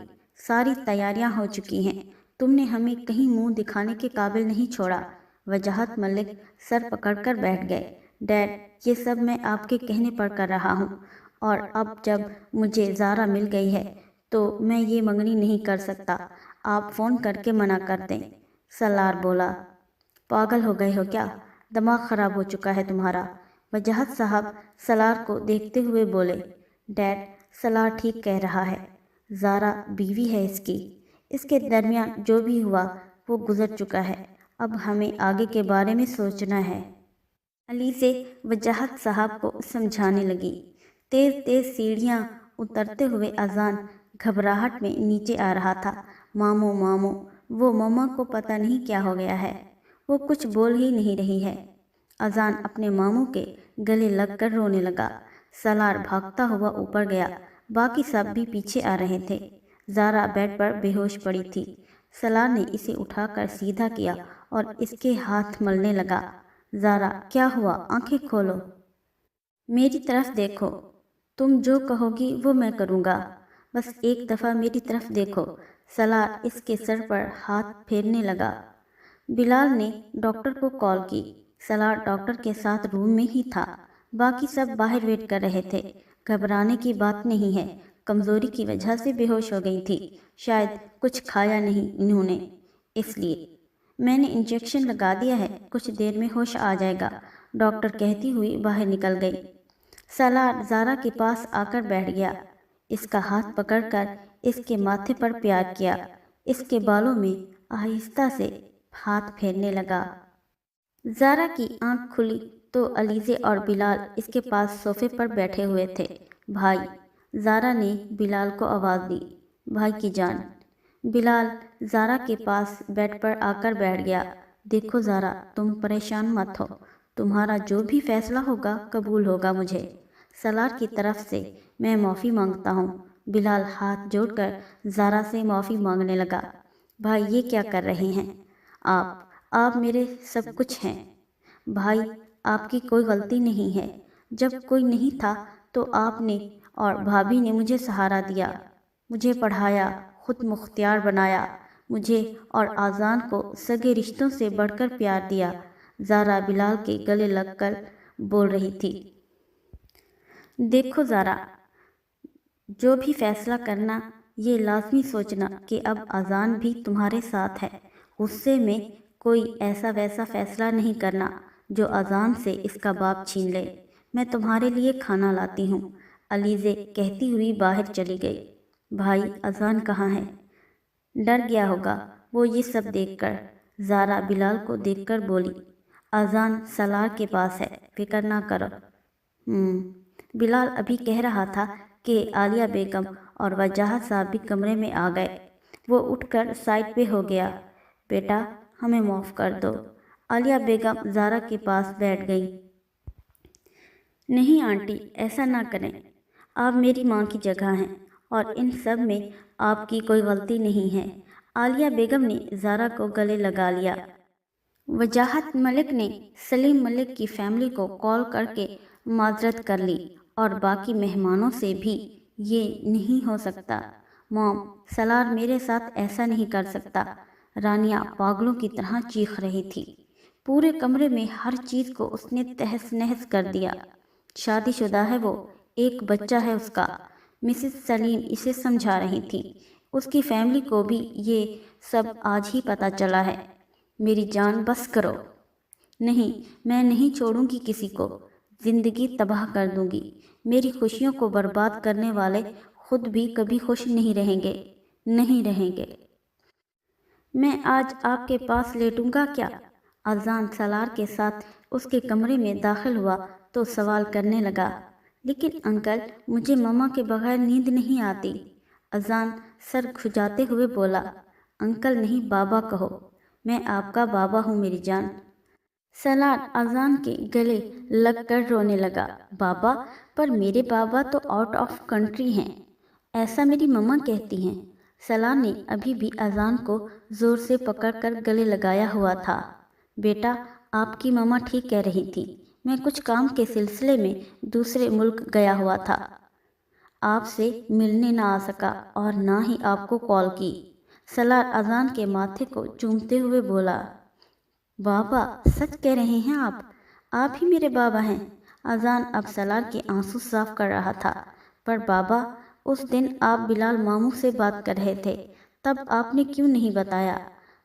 ساری تیاریاں ہو چکی ہیں، تم نے ہمیں کہیں منہ دکھانے کے قابل نہیں چھوڑا۔ وجاہت ملک سر پکڑ کر بیٹھ گئے۔ ڈیڈ، یہ سب میں آپ کے کہنے پر کر رہا ہوں، اور اب جب مجھے زارا مل گئی ہے تو میں یہ منگنی نہیں کر سکتا، آپ فون کر کے منع کر دیں۔ سالار بولا، پاگل ہو گئے ہو کیا؟ دماغ خراب ہو چکا ہے تمہارا؟ وجاہت صاحب سالار کو دیکھتے ہوئے بولے، ڈیڈ، سالار ٹھیک کہہ رہا ہے، زارا بیوی ہے اس کی، اس کے درمیان جو بھی ہوا وہ گزر چکا ہے، اب ہمیں آگے کے بارے میں سوچنا ہے۔ علیزے وجاہت صاحب کو سمجھانے لگی۔ تیز تیز سیڑھیاں اترتے ہوئے اذان گھبراہٹ میں نیچے آ رہا تھا۔ ماموں ماموں، وہ ماما کو پتہ نہیں کیا ہو گیا ہے، وہ کچھ بول ہی نہیں رہی ہے۔ اذان اپنے ماموں کے گلے لگ کر رونے لگا۔ سالار بھاگتا ہوا اوپر گیا، باقی سب بھی پیچھے آ رہے تھے۔ زارا بیڈ پر بے ہوش پڑی تھی۔ سالار نے اسے اٹھا کر سیدھا کیا اور اس کے ہاتھ ملنے لگا۔ زارا، کیا ہوا؟ آنکھیں کھولو، میری طرف دیکھو، تم جو کہو گی وہ میں کروں گا، بس ایک دفعہ میری طرف دیکھو۔ سالار اس کے سر پر ہاتھ پھیرنے لگا۔ بلال نے ڈاکٹر کو کال کی۔ سالار ڈاکٹر کے ساتھ روم میں ہی تھا، باقی سب باہر ویٹ کر رہے تھے۔ گھبرانے کی بات نہیں ہے، کمزوری کی وجہ سے بے ہوش ہو گئی تھی، شاید کچھ کھایا نہیں انہوں نے، اس لیے میں نے انجیکشن لگا دیا ہے، کچھ دیر میں ہوش آ جائے گا، ڈاکٹر کہتی ہوئی باہر نکل گئی۔ سالار زارا کے پاس آ کر بیٹھ گیا، اس کا ہاتھ پکڑ کر اس کے ماتھے پر پیار کیا، اس کے بالوں میں آہستہ سے ہاتھ پھیرنے لگا۔ زارا کی آنکھ کھلی تو علیزے اور بلال اس کے پاس صوفے پر بیٹھے ہوئے تھے۔ بھائی، زارا نے بلال کو آواز دی، بھائی کی جان۔ بلال زارا کے پاس بیڈ پر آ کر بیٹھ گیا۔ देखो ज़ारा, तुम परेशान मत हो, तुम्हारा जो भी फैसला होगा कबूल होगा मुझे। सलार की तरफ से मैं माफ़ी मांगता हूँ। बिलाल हाथ जोड़कर ज़ारा से माफ़ी मांगने लगा। भाई ये क्या कर रहे हैं आप मेरे सब कुछ हैं। भाई आपकी कोई गलती नहीं है। जब कोई नहीं था तो आपने और भाभी ने मुझे सहारा दिया, मुझे पढ़ाया, खुद मुख्तियार बनाया, मुझे और आज़ान को सगे रिश्तों से बढ़कर प्यार दिया। ज़ारा बिलाल के गले लगकर बोल रही थी। देखो ज़ारा, जो भी फैसला करना ये लाजमी सोचना कि अब अजान भी तुम्हारे साथ है। गुस्से में कोई ऐसा वैसा फैसला नहीं करना जो अजान से इसका बाप छीन ले। मैं तुम्हारे लिए खाना लाती हूँ, अलीज़े कहती हुई बाहर चली गई। भाई अजान कहाँ है? डर गया होगा वो ये सब देखकर। ज़ारा बिलाल को देखकर बोली, अजान सलार के पास है, फिक्र ना करो। बिलाल अभी कह रहा था कि आलिया बेगम और वजाहत साहब भी कमरे में आ गए। वो उठकर साइड पे हो गया। बेटा हमें माफ़ कर दो। आलिया बेगम ज़ारा के पास बैठ गई। नहीं आंटी, ऐसा ना करें, आप मेरी माँ की जगह हैं और इन सब में आपकी कोई गलती नहीं है। आलिया बेगम ने ज़ारा को गले लगा लिया। वजाहत मलिक ने सलीम मलिक की फैमिली को कॉल करके माजरत कर ली और बाकी मेहमानों से भी। ये नहीं हो सकता मॉम, सलार मेरे साथ ऐसा नहीं कर सकता। रानिया पागलों की तरह चीख रही थी। पूरे कमरे में हर चीज़ को उसने तहस नहस कर दिया। शादीशुदा है वो, एक बच्चा है उसका। मिसेस सलीम इसे समझा रही थी। उसकी फैमिली को भी ये सब आज ही पता चला है। मेरी जान बस करो। नहीं, मैं नहीं छोड़ूंगी किसी को, जिंदगी तबाह कर दूंगी। मेरी खुशियों को बर्बाद करने वाले खुद भी कभी खुश नहीं रहेंगे, नहीं रहेंगे। मैं आज आपके पास लेटूंगा क्या? अजान सलार के साथ उसके कमरे में दाखिल हुआ तो सवाल करने लगा, लेकिन अंकल मुझे मम्मा के बगैर नींद नहीं आती। अजान सर खुजाते हुए बोला, अंकल नहीं बाबा कहो, मैं आपका बाबा हूँ मेरी जान। सलार अजान के गले लगकर रोने लगा। बाबा, पर मेरे बाबा तो आउट ऑफ कंट्री हैं, ऐसा मेरी मम्मा कहती हैं। सलार ने अभी भी अजान को जोर से पकड़कर गले लगाया हुआ था। बेटा, आपकी मम्मा ठीक कह रही थी, मैं कुछ काम के सिलसिले में दूसरे मुल्क गया हुआ था, आपसे मिलने ना आ सका और ना ही आपको कॉल की। सलार अजान के माथे को चूमते हुए बोला, बाबा सच कह रहे हैं आप ही मेरे बाबा हैं। अजान अब सलार के आंसू साफ कर रहा था। पर बाबा, उस दिन आप बिलाल मामू से बात कर रहे थे, तब आपने क्यों नहीं बताया?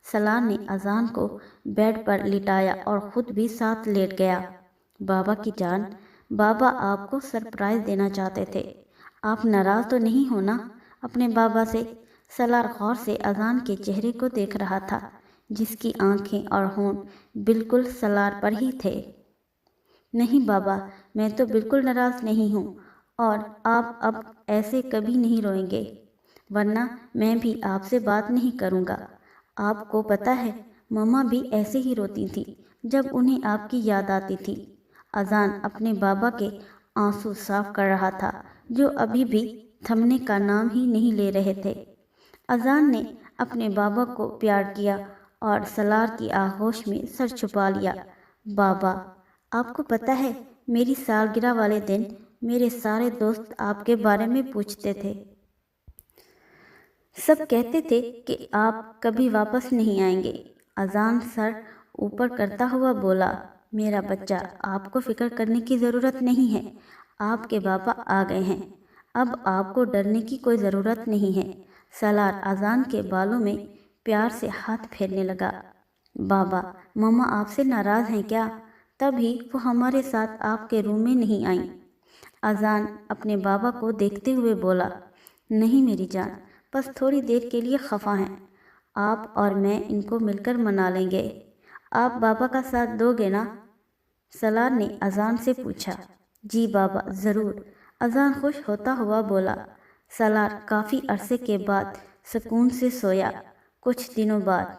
सलार ने अजान को बेड पर लिटाया और ख़ुद भी साथ लेट गया। बाबा की जान, बाबा आपको सरप्राइज़ देना चाहते थे, आप नाराज़ तो नहीं हो ना अपने बाबा से? सलार गौर से अजान के चेहरे को देख रहा था, जिसकी आंखें और होंठ बिल्कुल सलार पर ही थे। नहीं बाबा, मैं तो बिल्कुल नाराज़ नहीं हूँ और आप अब ऐसे कभी नहीं रोएंगे, वरना मैं भी आपसे बात नहीं करूँगा। आपको पता है मम्मा भी ऐसे ही रोती थी जब उन्हें आपकी याद आती थी। अजान अपने बाबा के आंसू साफ कर रहा था, जो अभी भी थमने का नाम ही नहीं ले रहे थे। अजान ने अपने बाबा को प्यार किया और सलार की आगोश में सर छुपा लिया। बाबा, आपको पता है मेरी सालगिरह वाले दिन मेरे सारे दोस्त आपके बारे में पूछते थे। सब कहते थे कि आप कभी वापस नहीं आएंगे। अजान सर ऊपर करता हुआ बोला, मेरा बच्चा, आपको फिक्र करने की ज़रूरत नहीं है, आपके बाबा आ गए हैं, अब आपको डरने की कोई ज़रूरत नहीं है। सलार अजान के बालों में प्यार से हाथ फेरने लगा। बाबा, मम्मा आपसे नाराज़ हैं क्या? तभी वो हमारे साथ आपके रूम में नहीं आई। अजान अपने बाबा को देखते हुए बोला, नहीं मेरी जान, बस थोड़ी देर के लिए खफा हैं, आप और मैं इनको मिलकर मना लेंगे। आप बाबा का साथ दोगे ना? सलार ने अजान से पूछा। जी बाबा, ज़रूर, अजान खुश होता हुआ बोला। सलार काफ़ी अरसे के बाद सुकून से सोया। कुछ दिनों बाद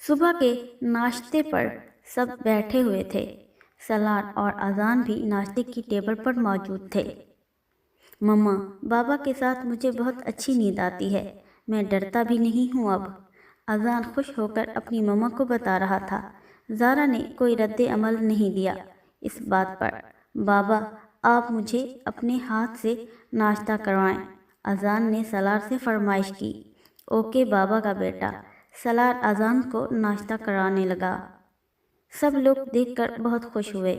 صبح کے ناشتے پر سب بیٹھے ہوئے تھے۔ سلاد اور اذان بھی ناشتے کی ٹیبل پر موجود تھے۔ مما، بابا کے ساتھ مجھے بہت اچھی نیند آتی ہے، میں ڈرتا بھی نہیں ہوں اب، اذان خوش ہو کر اپنی مما کو بتا رہا تھا۔ زارا نے کوئی رد عمل نہیں دیا اس بات پر۔ بابا، آپ مجھے اپنے ہاتھ سے ناشتہ کروائیں، اذان نے سلار سے فرمائش کی۔ اوکے بابا کا بیٹا، سلار اذان کو ناشتہ کرانے لگا۔ سب لوگ دیکھ کر بہت خوش ہوئے،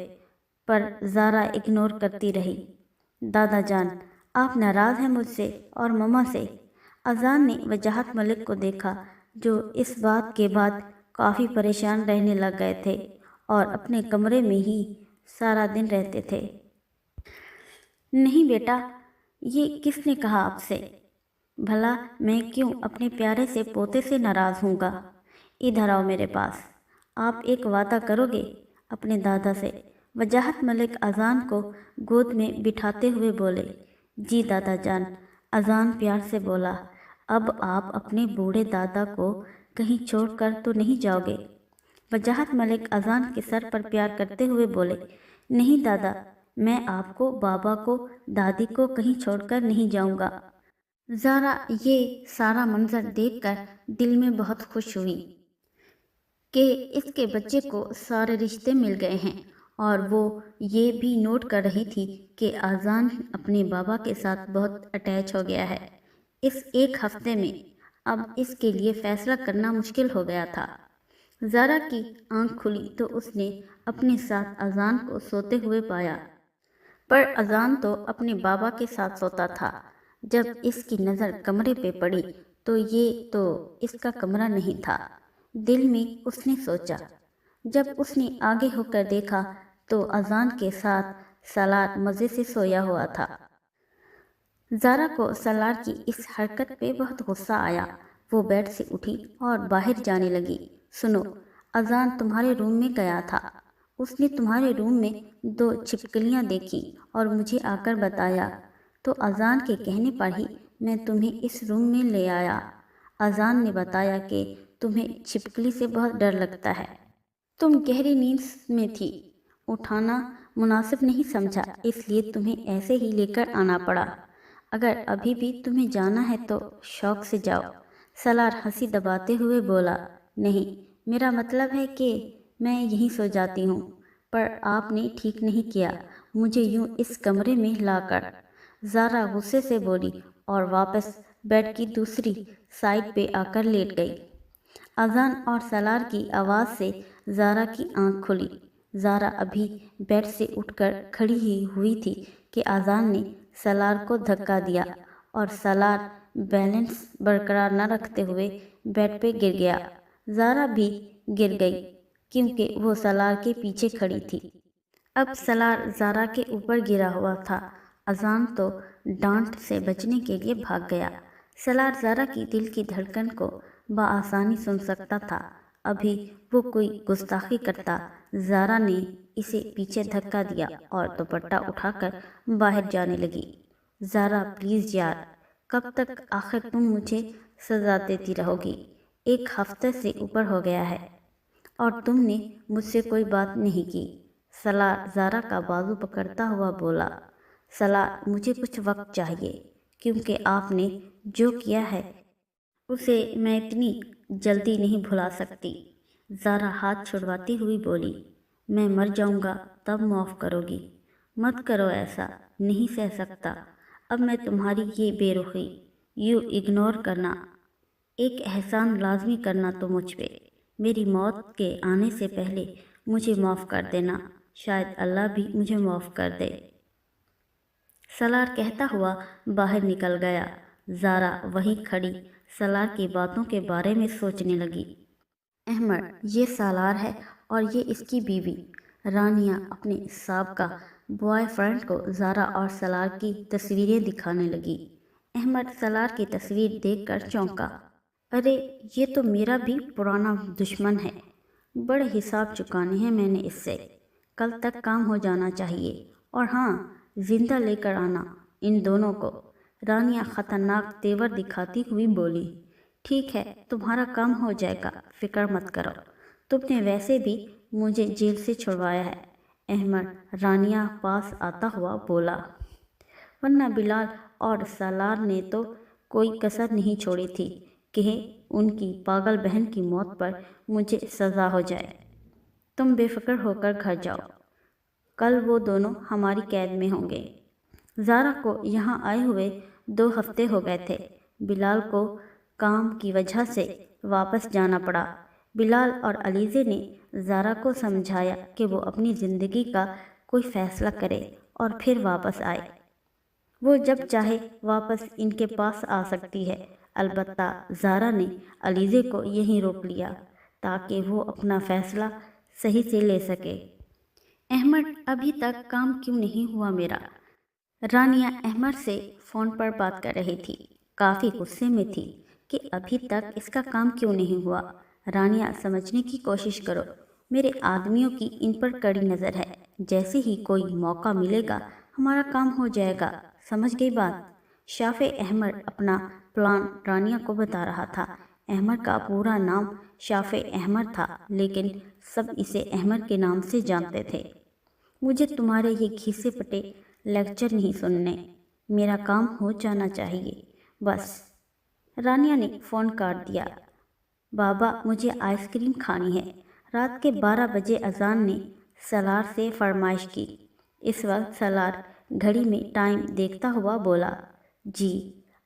پر زارا اگنور کرتی رہی۔ دادا جان، آپ ناراض ہیں مجھ سے اور مما سے؟ اذان نے وجاہت ملک کو دیکھا، جو اس بات کے بعد کافی پریشان رہنے لگ گئے تھے اور اپنے کمرے میں ہی سارا دن رہتے تھے۔ نہیں بیٹا، یہ کس نے کہا آپ سے؟ بھلا میں کیوں اپنے پیارے سے پوتے سے ناراض ہوں گا؟ ادھر آؤ میرے پاس، آپ ایک وعدہ کرو گے اپنے دادا سے؟ وجاہت ملک اذان کو گود میں بٹھاتے ہوئے بولے۔ جی دادا جان، اذان پیار سے بولا۔ اب آپ اپنے بوڑھے دادا کو کہیں چھوڑ کر تو نہیں جاؤ گے؟ وجاہت ملک اذان کے سر پر پیار کرتے ہوئے بولے۔ نہیں دادا، میں آپ کو، بابا کو، دادی کو کہیں چھوڑ کر نہیں جاؤں گا۔ زارا یہ سارا منظر دیکھ کر دل میں بہت خوش ہوئی کہ اس کے بچے کو سارے رشتے مل گئے ہیں، اور وہ یہ بھی نوٹ کر رہی تھی کہ اذان اپنے بابا کے ساتھ بہت اٹیچ ہو گیا ہے۔ اس ایک ہفتے میں اب اس کے لیے فیصلہ کرنا مشکل ہو گیا تھا۔ زارا کی آنکھ کھلی تو اس نے اپنے ساتھ اذان کو سوتے ہوئے پایا، پر اذان تو اپنے بابا کے ساتھ سوتا تھا۔ جب اس کی نظر کمرے پہ پڑی تو یہ تو اس کا کمرہ نہیں تھا۔ دل میں اس نے سوچا۔ جب اس نے آگے ہو کر دیکھا تو اذان کے ساتھ سلار مزے سے سویا ہوا تھا۔ زارا کو سلار کی اس حرکت پہ بہت غصہ آیا۔ وہ بیڈ سے اٹھی اور باہر جانے لگی۔ سنو، اذان تمہارے روم میں گیا تھا، اس نے تمہارے روم میں 2 چھپکلیاں دیکھی اور مجھے آ کر بتایا، تو اذان کے کہنے پر ہی میں تمہیں اس روم میں لے آیا۔ اذان نے بتایا کہ تمہیں چھپکلی سے بہت ڈر لگتا ہے، تم گہری نیند میں تھی، اٹھانا مناسب نہیں سمجھا، اس لیے تمہیں ایسے ہی لے کر آنا پڑا۔ اگر ابھی بھی تمہیں جانا ہے تو شوق سے جاؤ۔ سلار ہنسی دباتے ہوئے بولا۔ نہیں، میرا مطلب ہے کہ میں یہیں سو جاتی ہوں، پر آپ نے ٹھیک نہیں کیا مجھے یوں اس کمرے میں لا کر۔ زارا غصے سے بولی اور واپس بیڈ کی دوسری سائڈ پہ آ کر لیٹ گئی۔ اذان اور سلار کی آواز سے زارا کی آنکھ کھلی۔ زارا ابھی بیڈ سے اٹھ کر کھڑی ہی ہوئی تھی کہ اذان نے سلار کو دھکا دیا اور سلار بیلنس برقرار نہ رکھتے ہوئے بیڈ پہ گر گیا۔ زارا بھی گر گئی کیونکہ وہ سلار کے پیچھے کھڑی تھی۔ اب سلار زارا کے اوپر گرا ہوا تھا۔ اذان تو ڈانٹ سے بچنے کے لیے بھاگ گیا۔ سلار زارا کی دل کی دھڑکن کو بآسانی سن سکتا تھا۔ ابھی وہ کوئی گستاخی کرتا۔ زارا نے اسے پیچھے دھکا دیا اور دوپٹہ اٹھا کر باہر جانے لگی۔ زارا پلیز یار، کب تک آخر تم مجھے سزا دیتی رہو گی؟ 1 ہفتے سے اوپر ہو گیا ہے اور تم نے مجھ سے کوئی بات نہیں کی۔ سلار زارا کا بازو پکڑتا ہوا بولا۔ سلار، مجھے کچھ وقت چاہیے، کیونکہ آپ نے جو کیا ہے اسے میں اتنی جلدی نہیں بھلا سکتی۔ زارا ہاتھ چھڑواتی ہوئی بولی۔ میں مر جاؤں گا تب معاف کرو گی؟ مت کرو ایسا، نہیں سہ سکتا اب میں تمہاری یہ بے رخی، یوں اگنور کرنا۔ ایک احسان لازمی کرنا تو مجھ پہ، میری موت کے آنے سے پہلے مجھے معاف کر دینا، شاید اللہ بھی مجھے معاف کر دے۔ سلار کہتا ہوا باہر نکل گیا۔ زارا وہیں کھڑی سلار کی باتوں کے بارے میں سوچنے لگی۔ احمد، یہ سالار ہے اور یہ اس کی بیوی۔ رانیہ اپنے سابقہ بوائے فرینڈ کو زارا اور سلار کی تصویریں دکھانے لگی۔ احمد سلار کی تصویر دیکھ کر چونکا۔ ارے، یہ تو میرا بھی پرانا دشمن ہے، بڑے حساب چکانے ہیں میں نے اس سے، کل تک کام ہو جانا چاہیے، اور ہاں، زندہ لے کر آنا ان دونوں کو۔ رانیہ خطرناک تیور دکھاتی ہوئی بولی۔ ٹھیک ہے، تمہارا کام ہو جائے گا، فکر مت کرو، تم نے ویسے بھی مجھے جیل سے چھڑوایا ہے، احمد رانیہ پاس آتا ہوا بولا۔ ورنہ بلال اور سالار نے تو کوئی کسر نہیں چھوڑی تھی کہ ان کی پاگل بہن کی موت پر مجھے سزا ہو جائے۔ تم بے فکر ہو کر گھر جاؤ، کل وہ دونوں ہماری قید میں ہوں گے۔ زارا کو یہاں آئے ہوئے 2 ہفتے ہو گئے تھے۔ بلال کو کام کی وجہ سے واپس جانا پڑا۔ بلال اور علیزے نے زارا کو سمجھایا کہ وہ اپنی زندگی کا کوئی فیصلہ کرے اور پھر واپس آئے۔ وہ جب چاہے واپس ان کے پاس آ سکتی ہے۔ البتہ زارا نے علیزے کو یہیں روک لیا تاکہ وہ اپنا فیصلہ صحیح سے لے سکے۔ احمد ابھی تک کام کیوں نہیں ہوا میرا؟ رانیہ احمد سے فون پر بات کر رہی تھی، کافی غصے میں تھی کہ ابھی تک اس کا کام کیوں نہیں ہوا۔ رانیہ سمجھنے کی کوشش کرو، میرے آدمیوں کی ان پر کڑی نظر ہے، جیسے ہی کوئی موقع ملے گا ہمارا کام ہو جائے گا، سمجھ گئی بات؟ شافع احمد اپنا پلان رانیہ کو بتا رہا تھا۔ احمد کا پورا نام شافع احمد تھا، لیکن سب اسے احمد کے نام سے جانتے تھے۔ مجھے تمہارے یہ گھیسے پٹے لیکچر نہیں سننے، میرا کام ہو جانا چاہیے بس۔ رانیہ نے فون کاٹ دیا۔ بابا مجھے آئس کریم کھانی ہے۔ رات کے 12 بجے اذان نے سالار سے فرمائش کی۔ اس وقت سالار گھڑی میں ٹائم دیکھتا ہوا بولا، جی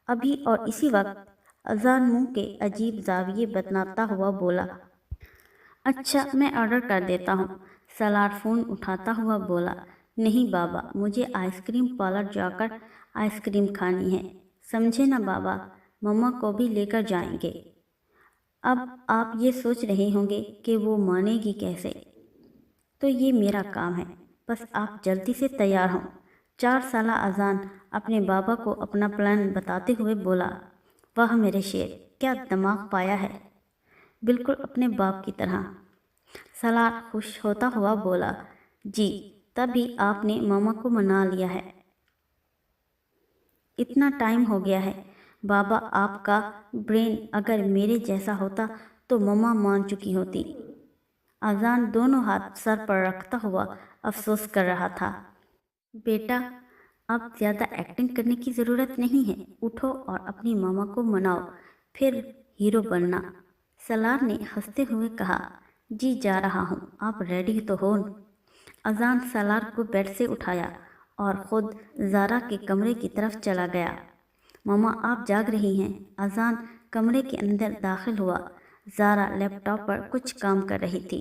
ابھی اور اسی وقت؟ اذان منہ کے عجیب زاویے بتلاتا ہوا بولا، اچھا میں آرڈر کر دیتا ہوں۔ سالار فون اٹھاتا ہوا بولا، نہیں بابا مجھے آئس کریم پارلر جا کر آئس کریم کھانی ہے، سمجھے نا بابا، مما کو بھی لے کر جائیں گے۔ اب آپ یہ سوچ رہے ہوں گے کہ وہ مانے گی کیسے، تو یہ میرا کام ہے، بس آپ جلدی سے تیار ہوں۔ 4 سالہ اذان اپنے بابا کو اپنا پلان بتاتے ہوئے بولا، واہ میرے شیر، کیا دماغ پایا ہے، بالکل اپنے باپ کی طرح۔ سالار خوش ہوتا ہوا بولا، جی تبھی آپ نے ماما کو منا لیا ہے، اتنا ٹائم ہو گیا ہے۔ بابا آپ کا برین اگر میرے جیسا ہوتا تو مما مان چکی ہوتی۔ اذان دونوں ہاتھ سر پر رکھتا ہوا افسوس کر رہا تھا۔ بیٹا اب زیادہ ایکٹنگ کرنے کی ضرورت نہیں ہے، اٹھو اور اپنی ماما کو مناؤ، پھر ہیرو بننا۔ سالار نے ہنستے ہوئے کہا، جی جا رہا ہوں، آپ ریڈی تو ہو؟ اذان سالار کو بیڈ سے اٹھایا اور خود زارا کے کمرے کی طرف چلا گیا۔ ماما آپ جاگ رہی ہیں؟ اذان کمرے کے اندر داخل ہوا۔ زارا لیپ ٹاپ پر کچھ کام کر رہی تھی۔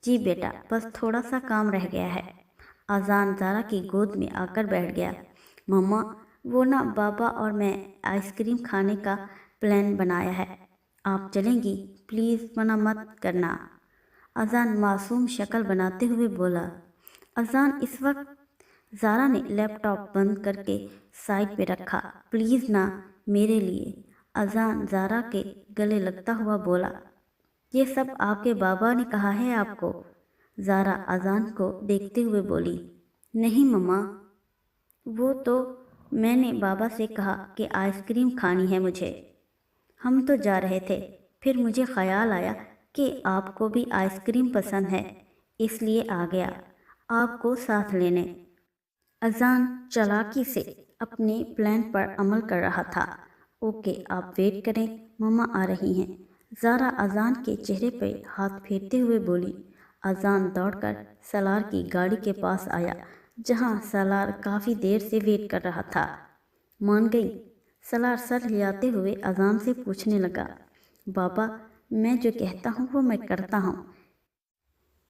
جی بیٹا بس تھوڑا سا کام رہ گیا ہے۔ اذان زارا کی گود میں آ کر بیٹھ گیا۔ ماما وہ نا بابا اور میں آئس کریم کھانے کا پلان بنایا ہے، آپ چلیں گی؟ پلیز منع مت کرنا۔ اذان معصوم شکل بناتے ہوئے بولا۔ اذان اس وقت زارا نے لیپ ٹاپ بند کر کے سائڈ پہ رکھا، پلیز نا میرے لیے۔ اذان زارا کے گلے لگتا ہوا بولا، یہ سب آپ کے بابا نے کہا ہے آپ کو؟ زارا اذان کو دیکھتے ہوئے بولی، نہیں مما، وہ تو میں نے بابا سے کہا کہ آئس کریم کھانی ہے مجھے، ہم تو جا رہے تھے، پھر مجھے خیال آیا کہ آپ کو بھی آئس کریم پسند ہے، اس لیے آ گیا آپ کو ساتھ لینے۔ اذان چالاکی سے اپنے پلان پر عمل کر رہا تھا۔ اوکے آپ ویٹ کریں، مما آ رہی ہیں۔ زارا اذان کے چہرے پہ ہاتھ پھیرتے ہوئے بولی۔ اذان دوڑ کر سالار کی گاڑی کے پاس آیا، جہاں سالار کافی دیر سے ویٹ کر رہا تھا۔ مان گئی؟ سالار سر ہلاتے ہوئے اذان سے پوچھنے لگا۔ بابا میں جو کہتا ہوں وہ میں کرتا ہوں،